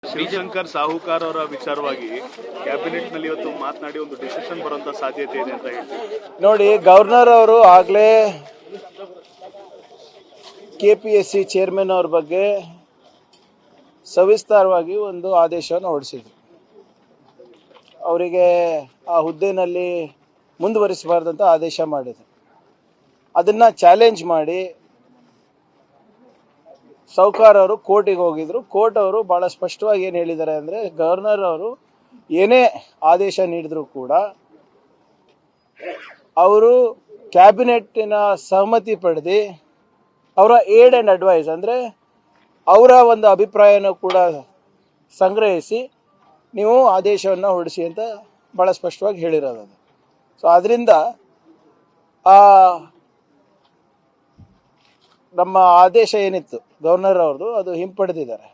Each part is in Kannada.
ಶಿವಶಂಕರ್ ಸಾಹುಕಾರ್ ಅವರ ವಿಚಾರವಾಗಿ ಕ್ಯಾಬಿನೆಟ್ ನಲ್ಲಿ ಇವತ್ತು ಮಾತನಾಡಿ ಒಂದು ಡಿಸಿಷನ್ ಬರುವಂತ ಸಾಧ್ಯತೆ ಇದೆ ಅಂತ ಹೇಳ್ತೀವಿ. ನೋಡಿ, ಗವರ್ನರ್ ಅವರು ಆಗ್ಲೇ ಕೆಪಿಎಸ್ಸಿ ಚೇರ್ಮನ್ ಅವ್ರ ಬಗ್ಗೆ ಸವಿಸ್ತಾರವಾಗಿ ಒಂದು ಆದೇಶವನ್ನು ಹೊರಡಿಸಿದ್ರು. ಅವರಿಗೆ ಆ ಹುದ್ದೆನಲ್ಲಿ ಮುಂದುವರಿಸಬಾರ್ದಂತ ಆದೇಶ ಮಾಡಿದ್ರು. ಅದನ್ನ ಚಾಲೆಂಜ್ ಮಾಡಿ ಸಾಹುಕಾರ್ ಅವರು ಕೋರ್ಟಿಗೆ ಹೋಗಿದ್ರು. ಕೋರ್ಟ್ ಅವರು ಬಹಳ ಸ್ಪಷ್ಟವಾಗಿ ಏನು ಹೇಳಿದ್ದಾರೆ ಅಂದರೆ, ಗವರ್ನರ್ ಅವರು ಏನೇ ಆದೇಶ ನೀಡಿದ್ರು ಕೂಡ ಅವರು ಕ್ಯಾಬಿನೆಟ್ಟಿನ ಸಹಮತಿ ಪಡೆದು ಅವರ ಏಡ್ ಆ್ಯಂಡ್ ಅಡ್ವೈಸ್ ಅಂದರೆ ಅವರ ಒಂದು ಅಭಿಪ್ರಾಯನೂ ಕೂಡ ಸಂಗ್ರಹಿಸಿ ನೀವು ಆದೇಶವನ್ನು ಹೊರಡಿಸಿ ಅಂತ ಭಾಳ ಸ್ಪಷ್ಟವಾಗಿ ಹೇಳಿರೋದು. ಸೊ ಅದರಿಂದ ನಮ್ಮ ಆದೇಶ ಏನಿತ್ತು ಗವರ್ನರ್ ಅವ್ರದ್ದು ಅದು ಹಿಂಪಡೆದಿದ್ದಾರೆ.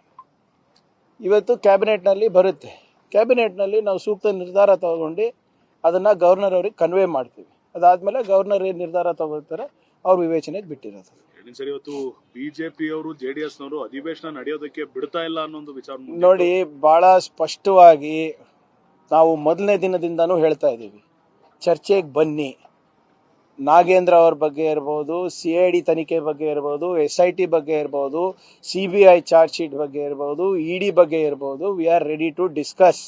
ಇವತ್ತು ಕ್ಯಾಬಿನೆಟ್ನಲ್ಲಿ ಬರುತ್ತೆ. ಕ್ಯಾಬಿನೆಟ್ನಲ್ಲಿ ನಾವು ಸೂಕ್ತ ನಿರ್ಧಾರ ತಗೊಂಡು ಅದನ್ನು ಗವರ್ನರ್ ಅವ್ರಿಗೆ ಕನ್ವೆ ಮಾಡ್ತೀವಿ. ಅದಾದಮೇಲೆ ಗವರ್ನರ್ ಏನು ನಿರ್ಧಾರ ತಗೋತಾರೆ ಅವ್ರ ವಿವೇಚನೆಗೆ ಬಿಟ್ಟಿರೋದು. ಸರಿ, ಇವತ್ತು ಬಿಜೆಪಿ ಅವರು ಜೆಡಿಎಸ್ ನವರು ಅಧಿವೇಶನ ನಡೆಯೋದಕ್ಕೆ ಬಿಡ್ತಾ ಇಲ್ಲ ಅನ್ನೋ ಒಂದು ವಿಚಾರ ನೋಡಿ, ಬಹಳ ಸ್ಪಷ್ಟವಾಗಿ ನಾವು ಮೊದಲನೇ ದಿನದಿಂದನೂ ಹೇಳ್ತಾ ಇದ್ದೀವಿ, ಚರ್ಚೆಗೆ ಬನ್ನಿ. ನಾಗೇಂದ್ರ ಅವ್ರ ಬಗ್ಗೆ ಇರ್ಬೋದು, CID ತನಿಖೆ ಬಗ್ಗೆ ಇರ್ಬೋದು, SIT ಬಗ್ಗೆ ಇರ್ಬೋದು, CBI ಚಾರ್ಜ್ ಶೀಟ್ ಬಗ್ಗೆ ಇರ್ಬೋದು, ED ಬಗ್ಗೆ ಇರ್ಬೋದು, we are ready to discuss.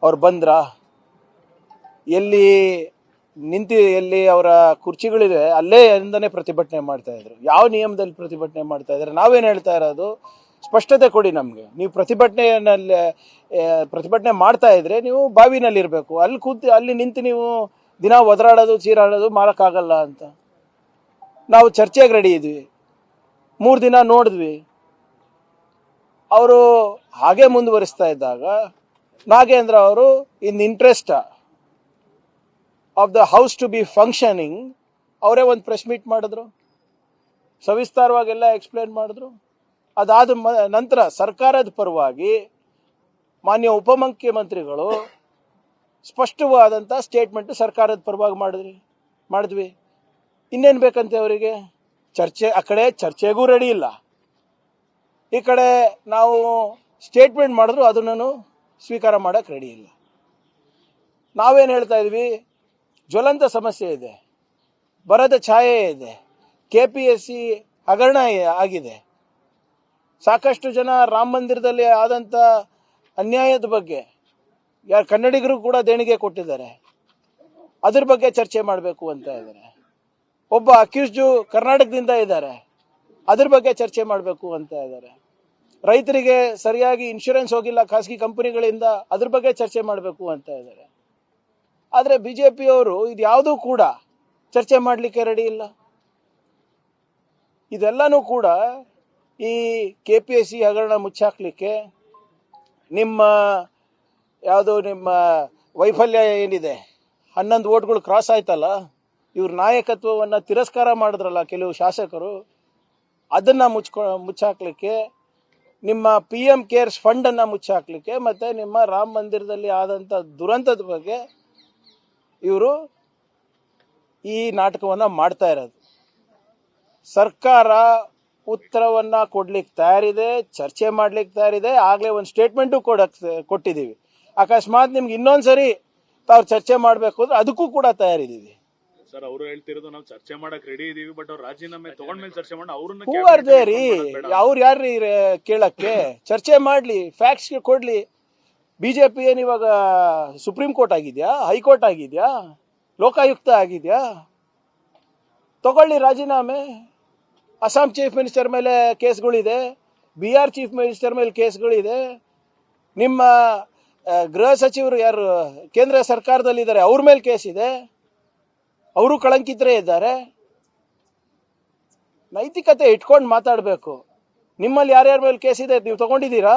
ಅವ್ರು ಬಂದ್ರ ಎಲ್ಲಿ ಎಲ್ಲಿ ಅವರ ಕುರ್ಚಿಗಳಿದೆ ಅಲ್ಲೇ ಇಂದನೇ ಪ್ರತಿಭಟನೆ ಮಾಡ್ತಾ ಇದ್ರು. ಯಾವ ನಿಯಮದಲ್ಲಿ ಪ್ರತಿಭಟನೆ ಮಾಡ್ತಾ ಇದ್ದಾರೆ? ನಾವೇನು ಹೇಳ್ತಾ ಇರೋದು, ಸ್ಪಷ್ಟತೆ ಕೊಡಿ ನಮಗೆ. ನೀವು ಪ್ರತಿಭಟನೆ ಮಾಡ್ತಾ ಇದ್ರೆ ನೀವು ಬಾವಿನಲ್ಲಿ ಇರಬೇಕು. ಅಲ್ಲಿ ನಿಂತು ನೀವು ದಿನ ಒದರಾಡೋದು ಚೀರಾಡೋದು ಮಾಡೋಕ್ಕಾಗಲ್ಲ ಅಂತ. ನಾವು ಚರ್ಚೆಗೆ ರೆಡಿ ಇದ್ವಿ. 3 ದಿನ ನೋಡಿದ್ವಿ. ಅವರು ಹಾಗೆ ಮುಂದುವರಿಸ್ತಾ ಇದ್ದಾಗ ನಾಗೇಂದ್ರ ಅವರು in interest of the house to be functioning ಅವರೇ ಒಂದು ಪ್ರೆಸ್ ಮೀಟ್ ಮಾಡಿದ್ರು, ಸವಿಸ್ತಾರವಾಗೆಲ್ಲ ಎಕ್ಸ್ಪ್ಲೇನ್ ಮಾಡಿದ್ರು. ಅದಾದ ನಂತರ ಸರ್ಕಾರದ ಪರವಾಗಿ ಮಾನ್ಯ ಉಪಮುಖ್ಯಮಂತ್ರಿಗಳು ಸ್ಪಷ್ಟವಾದಂಥ ಸ್ಟೇಟ್ಮೆಂಟ್ ಸರ್ಕಾರದ ಪರವಾಗಿ ಮಾಡಿದ್ವಿ. ಇನ್ನೇನು ಬೇಕಂತೆ ಅವರಿಗೆ? ಚರ್ಚೆ. ಆ ಕಡೆ ಚರ್ಚೆಗೂ ರೆಡಿ ಇಲ್ಲ, ಈ ಕಡೆ ನಾವು ಸ್ಟೇಟ್ಮೆಂಟ್ ಮಾಡಿದ್ರು ಅದನ್ನು ಸ್ವೀಕಾರ ಮಾಡೋಕ್ಕೆ ರೆಡಿ ಇಲ್ಲ. ನಾವೇನು ಹೇಳ್ತಾ ಇದ್ವಿ, ಜ್ವಲಂತ ಸಮಸ್ಯೆ ಇದೆ, ಬರದ ಛಾಯೆ ಇದೆ, KPSC ಹಗರಣ ಆಗಿದೆ, ಸಾಕಷ್ಟು ಜನ ರಾಮ ಮಂದಿರದಲ್ಲಿ ಆದಂಥ ಅನ್ಯಾಯದ ಬಗ್ಗೆ ಯಾರು ಕನ್ನಡಿಗರು ಕೂಡ ದೇಣಿಗೆ ಕೊಟ್ಟಿದ್ದಾರೆ, ಅದ್ರ ಬಗ್ಗೆ ಚರ್ಚೆ ಮಾಡಬೇಕು ಅಂತ ಇದ್ದಾರೆ. ಒಬ್ಬ ಅಕ್ಯೂಸ್ಡು ಕರ್ನಾಟಕದಿಂದ ಇದ್ದಾರೆ, ಅದ್ರ ಬಗ್ಗೆ ಚರ್ಚೆ ಮಾಡಬೇಕು ಅಂತ ಇದ್ದಾರೆ. ರೈತರಿಗೆ ಸರಿಯಾಗಿ ಇನ್ಶೂರೆನ್ಸ್ ಹೋಗಿಲ್ಲ ಖಾಸಗಿ ಕಂಪನಿಗಳಿಂದ, ಅದ್ರ ಬಗ್ಗೆ ಚರ್ಚೆ ಮಾಡಬೇಕು ಅಂತ ಇದ್ದಾರೆ. ಆದರೆ ಬಿಜೆಪಿಯವರು ಇದು ಯಾವುದೂ ಕೂಡ ಚರ್ಚೆ ಮಾಡಲಿಕ್ಕೆ ರೆಡಿ ಇಲ್ಲ. ಇದೆಲ್ಲನೂ ಕೂಡ ಈ KPSC ಹಗರಣ ಮುಚ್ಚಾಕ್ಲಿಕ್ಕೆ ನಿಮ್ಮ ವೈಫಲ್ಯ ಏನಿದೆ, 11 ವೋಟ್ಗಳು ಕ್ರಾಸ್ ಆಯ್ತಲ್ಲ, ಇವ್ರ ನಾಯಕತ್ವವನ್ನು ತಿರಸ್ಕಾರ ಮಾಡಿದ್ರಲ್ಲ ಕೆಲವು ಶಾಸಕರು, ಅದನ್ನು ಮುಚ್ಚಾಕ್ಲಿಕ್ಕೆ, ನಿಮ್ಮ PM ಕೇರ್ಸ್ ಫಂಡನ್ನು ಮುಚ್ಚಾಕ್ಲಿಕ್ಕೆ, ಮತ್ತು ನಿಮ್ಮ ರಾಮ ಮಂದಿರದಲ್ಲಿ ಆದಂಥ ದುರಂತದ ಬಗ್ಗೆ ಇವರು ಈ ನಾಟಕವನ್ನು ಮಾಡ್ತಾ ಇರೋದು. ಸರ್ಕಾರ ಉತ್ತರವನ್ನು ಕೊಡ್ಲಿಕ್ಕೆ ತಯಾರಿದೆ, ಚರ್ಚೆ ಮಾಡ್ಲಿಕ್ಕೆ ತಯಾರಿದೆ. ಆಗಲೇ ಒಂದು ಸ್ಟೇಟ್ಮೆಂಟು ಕೊಟ್ಟಿದ್ದೀವಿ. ಅಕಸ್ಮಾತ್ ನಿಮ್ಗೆ ಇನ್ನೊಂದ್ಸರಿ ತಾವು ಚರ್ಚೆ ಮಾಡಬೇಕು ಅಂದ್ರೆ ಅದಕ್ಕೂ ಕೂಡ ತಯಾರಿದ್ದೀವಿ. ಸರ್, ಅವರು ಹೇಳ್ತಿರೋದು ನಾವು ಚರ್ಚೆ ಮಾಡಕ್ ರೆಡಿ ಇದೀವಿ, ಬಟ್ ಅವ್ರು ರಾಜೀನಾಮೆ ತಗೊಂಡ್ಮೇಲೆ ಚರ್ಚೆ ಮಾಡಿ ಅವ್ರನ್ನ ಹೂ ಅರ್ದೇ ರೀ, ಅವ್ರು ಯಾರ್ರೀ ಕೇಳಕ್ಕೆ? ಚರ್ಚೆ ಮಾಡ್ಲಿ, ಫ್ಯಾಕ್ಟ್ಸ್ ಕೊಡ್ಲಿ. ಬಿಜೆಪಿ ಏನು ಇವಾಗ ಸುಪ್ರೀಂ ಕೋರ್ಟ್ ಆಗಿದ್ಯಾ, ಹೈಕೋರ್ಟ್ ಆಗಿದ್ಯಾ, ಲೋಕಾಯುಕ್ತ ಆಗಿದ್ಯಾ? ತಗೊಳ್ಳಿ ರಾಜೀನಾಮೆ. ಅಸ್ಸಾಂ ಚೀಫ್ ಮಿನಿಸ್ಟರ್ ಮೇಲೆ ಕೇಸ್ಗಳಿದೆ, ಬಿಹಾರ್ ಚೀಫ್ ಮಿನಿಸ್ಟರ್ ಮೇಲೆ ಕೇಸ್ಗಳಿದೆ, ನಿಮ್ಮ ಗೃಹ ಸಚಿವರು ಯಾರು ಕೇಂದ್ರ ಸರ್ಕಾರದಲ್ಲಿದ್ದಾರೆ ಅವ್ರ ಮೇಲೆ ಕೇಸ್ ಇದೆ, ಅವರು ಕಳಂಕಿತರೇ ಇದ್ದಾರೆ. ನೈತಿಕತೆ ಇಟ್ಕೊಂಡು ಮಾತಾಡಬೇಕು. ನಿಮ್ಮಲ್ಲಿ ಯಾರ್ಯಾರ ಮೇಲೆ ಕೇಸ್ ಇದೆ ನೀವು ತಗೊಂಡಿದ್ದೀರಾ?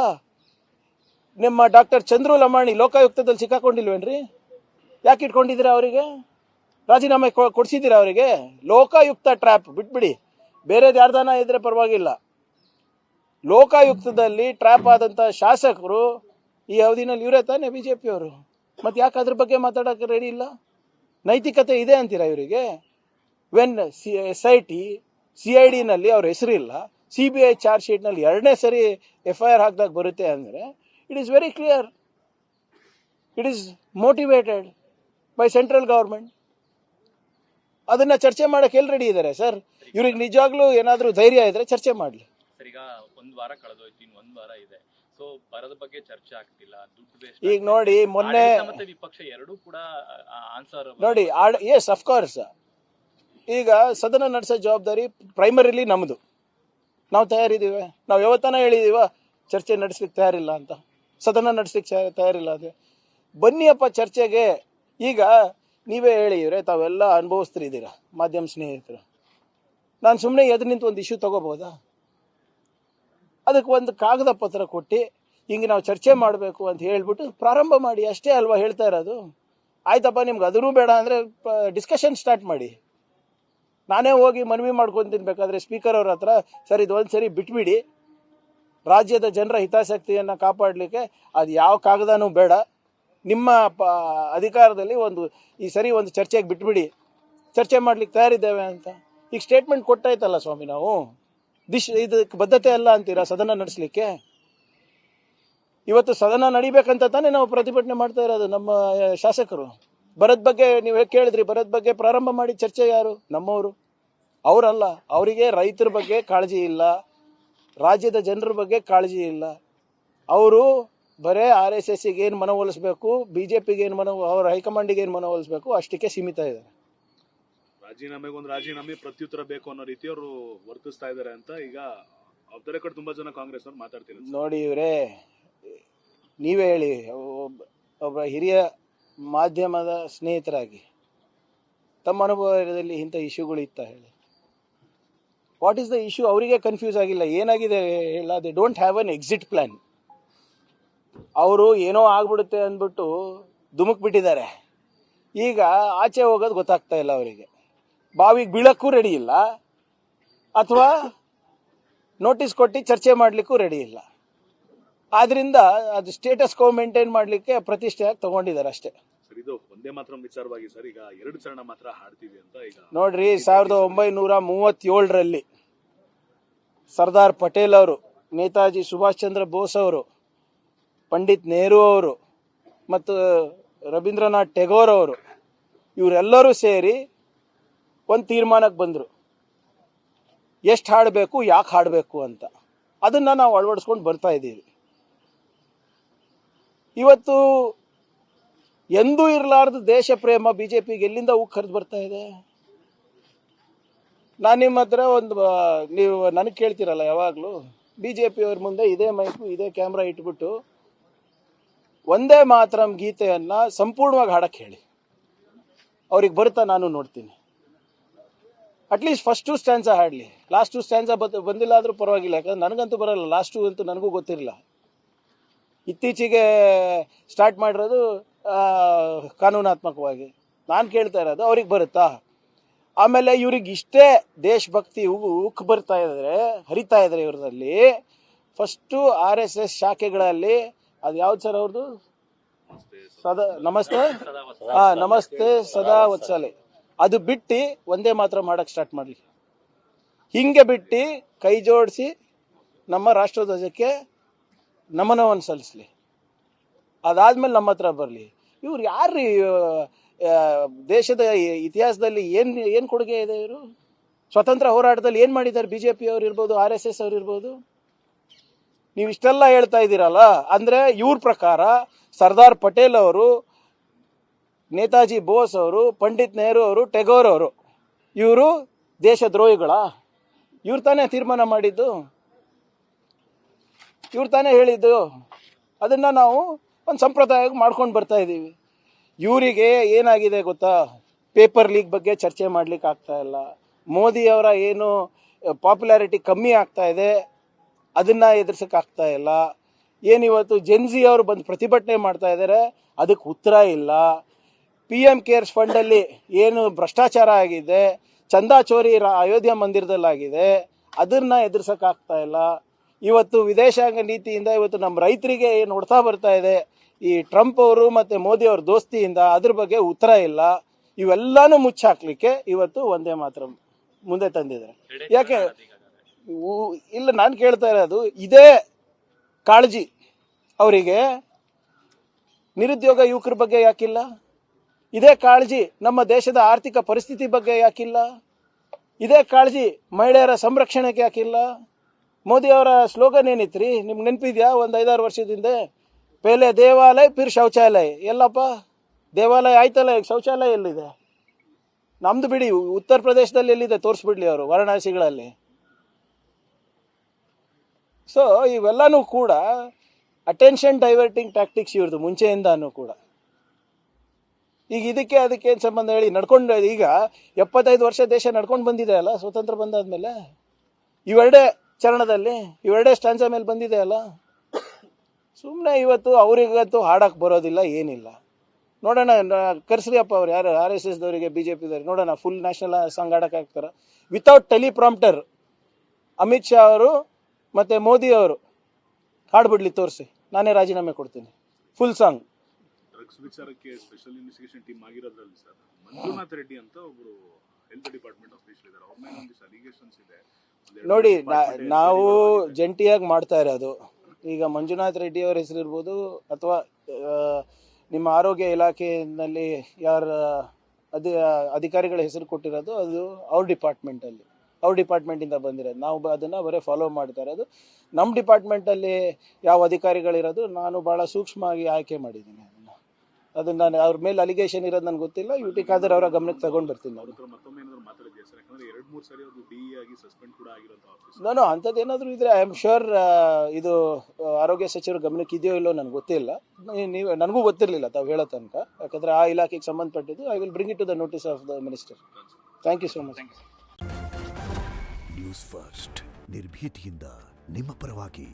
ನಿಮ್ಮ ಡಾಕ್ಟರ್ ಚಂದ್ರು ಲಮಾಣಿ ಲೋಕಾಯುಕ್ತದಲ್ಲಿ ಸಿಕ್ಕಾಕೊಂಡಿಲ್ವೇನ್ರಿ? ಯಾಕೆ ಇಟ್ಕೊಂಡಿದ್ದೀರಾ ಅವರಿಗೆ? ರಾಜೀನಾಮೆ ಕೊಡಿಸಿದ್ದೀರಾ ಅವರಿಗೆ? ಲೋಕಾಯುಕ್ತ ಟ್ರ್ಯಾಪ್ ಬಿಟ್ಬಿಡಿ, ಬೇರೆದು ಯಾರ್ದಾನ ಇದ್ರೆ ಪರವಾಗಿಲ್ಲ. ಲೋಕಾಯುಕ್ತದಲ್ಲಿ ಟ್ರ್ಯಾಪ್ ಆದಂಥ ಶಾಸಕರು ಈ ಅವಧಿನಲ್ಲಿ ಇವರೇ ತಾನೇ ಬಿಜೆಪಿಯವರು. ಮತ್ತೆ ಯಾಕೆ ಅದ್ರ ಬಗ್ಗೆ ಮಾತಾಡೋಕೆ ರೆಡಿ ಇಲ್ಲ? ನೈತಿಕತೆ ಇದೆ ಅಂತೀರಾ ಇವರಿಗೆ? ವೆನ್ SIT CIDನಲ್ಲಿ ಅವ್ರ ಹೆಸರಿಲ್ಲ, CBI ಚಾರ್ಜ್ ಶೀಟ್ನಲ್ಲಿ 2ನೇ ಸರಿ FIR ಹಾಕಿದಾಗ ಬರುತ್ತೆ ಅಂದರೆ it is very clear. It is motivated by central government. ಅದನ್ನ ಚರ್ಚೆ ಮಾಡಕ್ಕೆ ಎಲ್ಲಿ ರೆಡಿ ಇದ್ದಾರೆ ಸರ್? ಇವ್ರಿಗೆ ನಿಜವಾಗ್ಲೂ ಏನಾದರೂ ಧೈರ್ಯ ಇದ್ರೆ ಚರ್ಚೆ ಮಾಡಲಿ. ಸರ್, ಈಗ ಒಂದ್ ವಾರ ಕಳೆದೋಯ್ತು, ಇನ್ನು ಒಂದ್ ವಾರ ಇದೆ. ಸೊ ಬರದ ಬಗ್ಗೆ ಚರ್ಚೆ ಆಗ್ತಿಲ್ಲ, ದುಡ್ಡು ವೇಸ್ಟ್. ಈಗ ನೋಡಿ, ಮೊನ್ನೆ ಮತ್ತೆ ವಿಪಕ್ಷ ಎರಡೂ ಕೂಡ ಆನ್ಸರ್ ನೋಡಿ, ಎಸ್ ಅಫ್ಕೋರ್ಸ್, ಈಗ ಸದನ ನಡೆಸೋ ಜವಾಬ್ದಾರಿ ಪ್ರೈಮರಿಲಿ ನಮ್ಮದು. ನಾವು ತಯಾರಿದ್ದೀವಿ. ನಾವು ಯಾವತ್ತನ ಹೇಳಿದೀವ ಚರ್ಚೆ ನಡೆಸ್ಲಿಕ್ಕೆ ತಯಾರಿಲ್ಲ ಅಂತ, ಸದನ ನಡೆಸ್ಲಿಕ್ಕೆ ತಯಾರಿಲ್ಲ ಅಂದರೆ ಬನ್ನಿಯಪ್ಪ ಚರ್ಚೆಗೆ. ಈಗ ನೀವೇ ಹೇಳಿವ್ರೆ, ತಾವೆಲ್ಲ ಅನುಭವಿಸ್ತಿದ್ದೀರಾ ಮಾಧ್ಯಮ ಸ್ನೇಹಿತರು. ನಾನು ಸುಮ್ಮನೆ ಎದ್ದು ನಿಂತು ಒಂದು ಇಶ್ಯೂ ತಗೋಬೋದಾ? ಅದಕ್ಕೆ ಒಂದು ಕಾಗದ ಪತ್ರ ಕೊಟ್ಟು ಹಿಂಗೆ ನಾವು ಚರ್ಚೆ ಮಾಡಬೇಕು ಅಂತ ಹೇಳ್ಬಿಟ್ಟು ಪ್ರಾರಂಭ ಮಾಡಿ, ಅಷ್ಟೇ ಅಲ್ವಾ ಹೇಳ್ತಾ ಇರೋದು? ಆಯ್ತಪ್ಪ, ನಿಮ್ಗೆ ಅದೂ ಬೇಡ ಅಂದರೆ ಡಿಸ್ಕಷನ್ ಸ್ಟಾರ್ಟ್ ಮಾಡಿ. ನಾನೇ ಹೋಗಿ ಮನವಿ ಮಾಡ್ಕೊತೀನಿ ಬೇಕಾದರೆ ಸ್ಪೀಕರ್ ಅವ್ರ ಹತ್ರ, ಸರ್ ಇದು ಒಂದು ಸರಿ ಬಿಟ್ಬಿಡಿ, ರಾಜ್ಯದ ಜನರ ಹಿತಾಸಕ್ತಿಯನ್ನು ಕಾಪಾಡಲಿಕ್ಕೆ ಅದು ಯಾವ ಕಾಗದನೂ ಬೇಡ, ನಿಮ್ಮ ಅಧಿಕಾರದಲ್ಲಿ ಈ ಸರಿ ಒಂದು ಚರ್ಚೆಗೆ ಬಿಟ್ಬಿಡಿ, ಚರ್ಚೆ ಮಾಡ್ಲಿಕ್ಕೆ ತಯಾರಿದ್ದೇವೆ ಅಂತ ಈಗ ಸ್ಟೇಟ್ಮೆಂಟ್ ಕೊಟ್ಟಾಯ್ತಲ್ಲ ಸ್ವಾಮಿ. ನಾವು ಇದಕ್ಕೆ ಬದ್ಧತೆ ಅಲ್ಲ ಅಂತೀರಾ ಸದನ ನಡೆಸಲಿಕ್ಕೆ? ಇವತ್ತು ಸದನ ನಡಿಬೇಕಂತ ತಾನೇ ನಾವು ಪ್ರತಿಭಟನೆ ಮಾಡ್ತಾ ಇರೋದು. ನಮ್ಮ ಶಾಸಕರು ಬರದ ಬಗ್ಗೆ ನೀವು ಕೇಳಿದ್ರಿ, ಬರದ ಬಗ್ಗೆ ಪ್ರಾರಂಭ ಮಾಡಿ ಚರ್ಚೆ ಯಾರು? ನಮ್ಮವರು. ಅವರಲ್ಲ. ಅವರಿಗೆ ರೈತರ ಬಗ್ಗೆ ಕಾಳಜಿ ಇಲ್ಲ, ರಾಜ್ಯದ ಜನರ ಬಗ್ಗೆ ಕಾಳಜಿ ಇಲ್ಲ. ಅವರು ಬರೇ RSSಗೆ ಏನು ಮನವೊಲಿಸ್ಬೇಕು, BJPಗೆ ಏನು ಅವ್ರ ಹೈಕಮಾಂಡಿಗೆ ಏನು ಮನವೊಲಿಸ್ಬೇಕು ಅಷ್ಟಕ್ಕೆ ಸೀಮಿತ ಇದ್ದಾರೆ. ರಾಜೀನಾಮೆಗೊಂದು ರಾಜೀನಾಮೆ ಪ್ರತ್ಯುತ್ತರ ಬೇಕು ಅನ್ನೋ ರೀತಿ ಅವರು ವರ್ತಿಸ್ತಾ ಇದ್ದಾರೆ ಅಂತ ಈಗ ಅವರ ಕಡೆ ತುಂಬಾ ಜನ ಕಾಂಗ್ರೆಸ್ ಅವರು ಮಾತಾಡ್ತಿದ್ದಾರೆ. ನೋಡಿ ಇವರೇ, ನೀವೇ ಹೇಳಿ, ಒಬ್ಬ ಹಿರಿಯ ಮಾಧ್ಯಮದ ಸ್ನೇಹಿತರಾಗಿ ತಮ್ಮ ಅನುಭವದಲ್ಲಿ ಇಂಥ ಇಶ್ಯೂಗಳು ಇತ್ತ ಹೇಳಿ? What is the issue? ಅವರಿಗೆ ಕನ್ಫ್ಯೂಸ್ ಆಗಿಲ್ಲ, ಏನಾಗಿದೆ ಹೇಳ? They don't have an exit plan. ಅವರು ಏನೋ ಆಗ್ಬಿಡುತ್ತೆ ಅಂದ್ಬಿಟ್ಟು ಧುಮುಕ್ ಬಿಟ್ಟಿದ್ದಾರೆ. ಈಗ ಆಚೆ ಹೋಗೋದು ಗೊತ್ತಾಗ್ತಾ ಇಲ್ಲ ಅವರಿಗೆ. ಬಾವಿಗೆ ಬೀಳಕ್ಕೂ ರೆಡಿ ಇಲ್ಲ, ಅಥವಾ ನೋಟಿಸ್ ಕೊಟ್ಟು ಚರ್ಚೆ ಮಾಡಲಿಕ್ಕೂ ರೆಡಿ ಇಲ್ಲ. ಆದ್ರಿಂದ ಅದು ಸ್ಟೇಟಸ್ ಕೋ ಮೇಂಟೈನ್ ಮಾಡಲಿಕ್ಕೆ ಪ್ರತಿಷ್ಠೆಯಾಗಿ ತಗೊಂಡಿದ್ದಾರೆ ಅಷ್ಟೇ. ಇದು ಒಂದೇ ಮಾತ್ರ ವಿಚಾರವಾಗಿ ಸರ್, ಈಗ 2 ಚರಣ ಮಾತ್ರ ಹಾಡ್ತೀವಿ ಅಂತ ಈಗ ನೋಡ್ರಿ, 1937ರಲ್ಲಿ ಸರ್ದಾರ್ ಪಟೇಲ್ ಅವರು, ನೇತಾಜಿ ಸುಭಾಷ್ ಚಂದ್ರ ಬೋಸ್ ಅವರು, ಪಂಡಿತ್ ನೆಹರು ಅವರು ಮತ್ತು ರವೀಂದ್ರನಾಥ್ ಟೆಗೋರ್ ಅವರು, ಇವರೆಲ್ಲರೂ ಸೇರಿ ಒಂದು ತೀರ್ಮಾನಕ್ಕೆ ಬಂದರು, ಎಷ್ಟು ಹಾಡಬೇಕು, ಯಾಕೆ ಹಾಡಬೇಕು ಅಂತ. ಅದನ್ನು ನಾವು ಅಳವಡಿಸ್ಕೊಂಡು ಬರ್ತಾ ಇದ್ದೀವಿ. ಇವತ್ತು ಎಂದೂ ಇರಲಾರ್ದು ದೇಶ ಪ್ರೇಮ BJPಗೆ ಎಲ್ಲಿಂದ ಕರೆದು ಬರ್ತಾ ಇದೆ? ನಾನು ನಿಮ್ಮ ಹತ್ರ ನೀವು ನನಗೆ ಕೇಳ್ತಿರಲ್ಲ ಯಾವಾಗಲೂ, BJP ಅವ್ರ ಮುಂದೆ ಇದೇ ಮೈಕು ಇದೇ ಕ್ಯಾಮ್ರಾ ಇಟ್ಬಿಟ್ಟು ಒಂದೇ ಮಾತರಂ ಗೀತೆಯನ್ನು ಸಂಪೂರ್ಣವಾಗಿ ಹಾಡಕ್ಕೆ ಹೇಳಿ, ಅವ್ರಿಗೆ ಬರುತ್ತಾ ನಾನು ನೋಡ್ತೀನಿ. ಅಟ್ಲೀಸ್ಟ್ ಫಸ್ಟ್ 2 ಸ್ಟ್ಯಾನ್ಸಾ ಹಾಡಲಿ, ಲಾಸ್ಟ್ 2 ಸ್ಟ್ಯಾನ್ಸಾ ಬಂದಿಲ್ಲ ಆದರೂ ಪರವಾಗಿಲ್ಲ, ಯಾಕಂದ್ರೆ ನನಗಂತೂ ಬರಲ್ಲ, ಲಾಸ್ಟ್ 2 ಅಂತೂ ನನಗೂ ಗೊತ್ತಿರಲಿಲ್ಲ. ಇತ್ತೀಚೆಗೆ ಸ್ಟಾರ್ಟ್ ಮಾಡಿರೋದು ಕಾನೂನಾತ್ಮಕವಾಗಿ. ನಾನು ಕೇಳ್ತಾ ಇರೋದು ಅವ್ರಿಗೆ ಬರುತ್ತಾ? ಆಮೇಲೆ ಇವ್ರಿಗೆ ಇಷ್ಟೇ ದೇಶಭಕ್ತಿ ಉಕ್ಕು ಬರ್ತಾ ಇದ್ದಾರೆ, ಹರಿತಾ ಇದ್ದಾರೆ ಇವರಲ್ಲಿ. ಫಸ್ಟು RSS ಶಾಖೆಗಳಲ್ಲಿ ಅದು ಯಾವ್ದು ಸರ್ ಅವ್ರದ್ದು? ನಮಸ್ತೆ ಸದಾ ವತ್ಸಲೆ. ಅದು ಬಿಟ್ಟು ಒಂದೇ ಮಾತ್ರ ಮಾಡಕ್ಕೆ ಸ್ಟಾರ್ಟ್ ಮಾಡಲಿ. ಹಿಂಗೆ ಬಿಟ್ಟು ಕೈ ಜೋಡಿಸಿ ನಮ್ಮ ರಾಷ್ಟ್ರಧ್ವಜಕ್ಕೆ ನಮನವನ್ನು ಸಲ್ಲಿಸಲಿ. ಅದಾದ್ಮೇಲೆ ನಮ್ಮ ಹತ್ರ ಬರಲಿ. ಇವ್ರು ಯಾರು? ದೇಶದ ಇತಿಹಾಸದಲ್ಲಿ ಏನು ಕೊಡುಗೆ ಇದೆ ಇವರು? ಸ್ವತಂತ್ರ ಹೋರಾಟದಲ್ಲಿ ಏನು ಮಾಡಿದ್ದಾರೆ? BJP ಅವ್ರು ಇರ್ಬೋದು, RSS ಅವ್ರು ಇರ್ಬೋದು. ನೀವು ಇಷ್ಟೆಲ್ಲ ಹೇಳ್ತಾ ಇದ್ದೀರಲ್ಲ, ಅಂದರೆ ಇವ್ರ ಪ್ರಕಾರ ಸರ್ದಾರ್ ಪಟೇಲ್ ಅವರು, ನೇತಾಜಿ ಬೋಸ್ ಅವರು, ಪಂಡಿತ್ ನೆಹರು ಅವರು, ಟೆಗೋರ್ ಅವರು ಇವರು ದೇಶದ್ರೋಹಿಗಳ? ಇವ್ರು ತಾನೇ ತೀರ್ಮಾನ ಮಾಡಿದ್ದು, ಇವ್ರು ತಾನೇ ಹೇಳಿದ್ದು. ಅದನ್ನು ನಾವು ಒಂದು ಸಂಪ್ರದಾಯ ಮಾಡ್ಕೊಂಡು ಬರ್ತಾ ಇದ್ದೀವಿ. ಇವರಿಗೆ ಏನಾಗಿದೆ ಗೊತ್ತಾ? ಪೇಪರ್ ಲೀಕ್ ಬಗ್ಗೆ ಚರ್ಚೆ ಮಾಡ್ಲಿಕ್ಕೆ ಆಗ್ತಾ ಇಲ್ಲ. ಮೋದಿಯವರ ಏನು ಪಾಪ್ಯುಲಾರಿಟಿ ಕಮ್ಮಿ ಆಗ್ತಾ ಇದೆ, ಅದನ್ನ ಎದುರಿಸೋಕ್ಕಾಗ್ತಾ ಇಲ್ಲ. ಏನಿವತ್ತು ಜೆನ್ಜಿ ಅವರು ಬಂದು ಪ್ರತಿಭಟನೆ ಮಾಡ್ತಾ ಇದ್ದಾರೆ, ಅದಕ್ಕೆ ಉತ್ತರ ಇಲ್ಲ. PM ಕೇರ್ಸ್ ಫಂಡಲ್ಲಿ ಏನು ಭ್ರಷ್ಟಾಚಾರ ಆಗಿದೆ, ಚಂದಾ ಚೋರಿ ಅಯೋಧ್ಯ ಮಂದಿರದಲ್ಲಾಗಿದೆ, ಅದನ್ನ ಎದುರಿಸೋಕ್ಕಾಗ್ತಾ ಇಲ್ಲ. ಇವತ್ತು ವಿದೇಶಾಂಗ ನೀತಿಯಿಂದ ಇವತ್ತು ನಮ್ಮ ರೈತರಿಗೆ ಏನು ಹೊಡ್ತಾ ಬರ್ತಾ ಇದೆ ಈ ಟ್ರಂಪ್ ಅವರು ಮತ್ತು ಮೋದಿ ಅವ್ರ ದೋಸ್ತಿಯಿಂದ, ಅದ್ರ ಬಗ್ಗೆ ಉತ್ತರ ಇಲ್ಲ. ಇವೆಲ್ಲಾನು ಮುಚ್ಚಾಕ್ಲಿಕ್ಕೆ ಇವತ್ತು ಒಂದೇ ಮಾತ್ರ ಮುಂದೆ ತಂದಿದ್ದಾರೆ. ಯಾಕೆ ಇಲ್ಲ, ನಾನು ಕೇಳ್ತಾ ಇರೋದು ಇದೇ ಕಾಳಜಿ ಅವರಿಗೆ ನಿರುದ್ಯೋಗ ಯುವಕರ ಬಗ್ಗೆ ಯಾಕಿಲ್ಲ? ಇದೇ ಕಾಳಜಿ ನಮ್ಮ ದೇಶದ ಆರ್ಥಿಕ ಪರಿಸ್ಥಿತಿ ಬಗ್ಗೆ ಯಾಕಿಲ್ಲ? ಇದೇ ಕಾಳಜಿ ಮಹಿಳೆಯರ ಸಂರಕ್ಷಣೆಗೆ ಯಾಕಿಲ್ಲ? ಮೋದಿ ಅವರ ಸ್ಲೋಗನ್ ಏನಿತ್ರಿ, ನಿಮ್ಗೆ ನೆನಪಿದ್ಯಾ? ಒಂದು 5-6 ವರ್ಷದಿಂದ ಪೇಲೆ ದೇವಾಲಯ ಫಿರ್ ಶೌಚಾಲಯ. ಎಲ್ಲಪ್ಪ ದೇವಾಲಯ ಆಯ್ತಲ್ಲ, ಈಗ ಶೌಚಾಲಯ ಎಲ್ಲಿದೆ? ನಮ್ದು ಬಿಡಿ, ಉತ್ತರ ಪ್ರದೇಶದಲ್ಲಿ ಎಲ್ಲಿದೆ ತೋರಿಸ್ಬಿಡ್ಲಿ ಅವರು, ವಾರಣಾಸಿಗಳಲ್ಲಿ. ಸೊ ಇವೆಲ್ಲನೂ ಕೂಡ ಅಟೆನ್ಷನ್ ಡೈವರ್ಟಿಂಗ್ ಟ್ಯಾಕ್ಟಿಕ್ಸ್ ಇವ್ರದ್ದು ಮುಂಚೆಯಿಂದಾನು ಕೂಡ. ಈಗ ಇದಕ್ಕೆ ಅದಕ್ಕೆ ಏನು ಸಂಬಂಧ ಹೇಳಿ? ನಡ್ಕೊಂಡು ಈಗ 75 ವರ್ಷ ದೇಶ ನಡ್ಕೊಂಡು ಬಂದಿದೆ ಅಲ್ಲ ಸ್ವತಂತ್ರ ಬಂದಾದ್ಮೇಲೆ. ಇವೆರಡೇ ಚರಣದಲ್ಲಿ, ಇವೆರಡೇ ಸ್ಟ್ಯಾನ್ಸ ಮೇಲೆ ಬಂದಿದೆ ಅಲ್ಲ. ಸುಮ್ಮನೆ ಇವತ್ತು ಅವರಿಗಂತೂ ಹಾಡಕ್ಕೆ ಬರೋದಿಲ್ಲ, ಏನಿಲ್ಲ. ನೋಡೋಣ, ಕರ್ಸ್ರಿ ಅಪ್ಪ ಅವ್ರು ಯಾರು RSS ದವರಿಗೆ BJP ನೋಡೋಣ, ಫುಲ್ ನ್ಯಾಷನಲ್ ಸಾಂಗ್ ಹಾಡಕ್ಕೆ ಹಾಕ್ತಾರೆ ವಿತೌಟ್ ಟೆಲಿಪ್ರಾಂಪ್ಟರ್. ಅಮಿತ್ ಶಾ ಅವರು ಮತ್ತು ಮೋದಿ ಅವರು ಹಾಡ್ಬಿಡ್ಲಿ, ತೋರಿಸಿ, ನಾನೇ ರಾಜೀನಾಮೆ ಕೊಡ್ತೀನಿ, ಫುಲ್ ಸಾಂಗ್. ಡ್ರಗ್ಸ್ ವಿಚಾರಕ್ಕೆ ಸ್ಪೆಷಲ್ ಇನ್ವೆಸ್ಟಿಗೇಷನ್ ಟೀಮ್ ಆಗಿರೋದ್ರಲ್ಲಿ ಸರ್ ಮಂಜುನಾಥ್ ರೆಡ್ಡಿ ಅಂತ ಒಬ್ರು ಹೆಲ್ತ್ ಡಿಪಾರ್ಟ್ಮೆಂಟ್ ಆಫೀಸರ್ ಇದ್ದಾರೆ. ಅವ್ರ ಮೇಲೆ ಒಂದಿಷ್ಟು ಅಲಿಗೇಷನ್ಸ್ ಇದೆ. ನೋಡಿ, ನಾವು ಜಂಟಿಯಾಗಿ ಮಾಡ್ತಾ ಇರೋದು. ಈಗ ಮಂಜುನಾಥ್ ರೆಡ್ಡಿ ಅವ್ರ ಹೆಸರು ಇರ್ಬೋದು, ಅಥವಾ ನಿಮ್ಮ ಆರೋಗ್ಯ ಇಲಾಖೆಯಲ್ಲಿ ಯಾರ ಅಧಿಕಾರಿಗಳ ಹೆಸರು ಕೊಟ್ಟಿರೋದು, ಅದು ಅವ್ರ ಡಿಪಾರ್ಟ್ಮೆಂಟಲ್ಲಿ, ಅವ್ರ ಡಿಪಾರ್ಟ್ಮೆಂಟಿಂದ ಬಂದಿರೋದು. ನಾವು ಅದನ್ನು ಬರೀ ಫಾಲೋ ಮಾಡ್ತಾ ಇರೋದು. ನಮ್ಮ ಡಿಪಾರ್ಟ್ಮೆಂಟಲ್ಲಿ ಯಾವ ಅಧಿಕಾರಿಗಳಿರೋದು ನಾನು ಭಾಳ ಸೂಕ್ಷ್ಮವಾಗಿ ಆಯ್ಕೆ ಮಾಡಿದ್ದೀನಿ. ಅದನ್ನು ನಾನು ಅವ್ರ ಮೇಲೆ ಅಲಿಗೇಷನ್ ಇರೋದು ನನಗೆ ಗೊತ್ತಿಲ್ಲ. UT ಖಾದರ್ ಅವರ ಗಮನಕ್ಕೆ ತಗೊಂಡು ಬರ್ತೀನಿ. ಮತ್ತೊಮ್ಮೆ ಏನಾದ್ರು ಮಾತಾಡಿದ್ಯಾ ಸರ್? ಯಾಕಂದ್ರೆ 2-3 ಸರಿ ಅವರು DE ಆಗಿ ಸಸ್ಪೆಂಡ್ ಕೂಡ ಆಗಿರೋಂಥ ಆಫೀಸ್. ನಾನು ಅಂಥದ್ದು ಏನಾದರೂ ಇದ್ರೆ ಐ ಆಮ್ ಶ್ಯೂರ್ ಇದು ಆರೋಗ್ಯ ಸಚಿವರ ಗಮನಕ್ಕೆ ಇದೆಯೋ ಇಲ್ಲೋ ನನಗೆ ಗೊತ್ತಿಲ್ಲ. ನೀವು ನನಗೂ ಗೊತ್ತಿರಲಿಲ್ಲ ತಾವು ಹೇಳೋ ತನಕ, ಯಾಕಂದರೆ ಆ ಇಲಾಖೆಗೆ ಸಂಬಂಧಪಟ್ಟಿದ್ದು. I will bring it to the notice of the minister. Thank you so much. News first, ನಿರ್ಭೀತಿಯಿಂದ ನಿಮ್ಮ ಪರವಾಗಿ.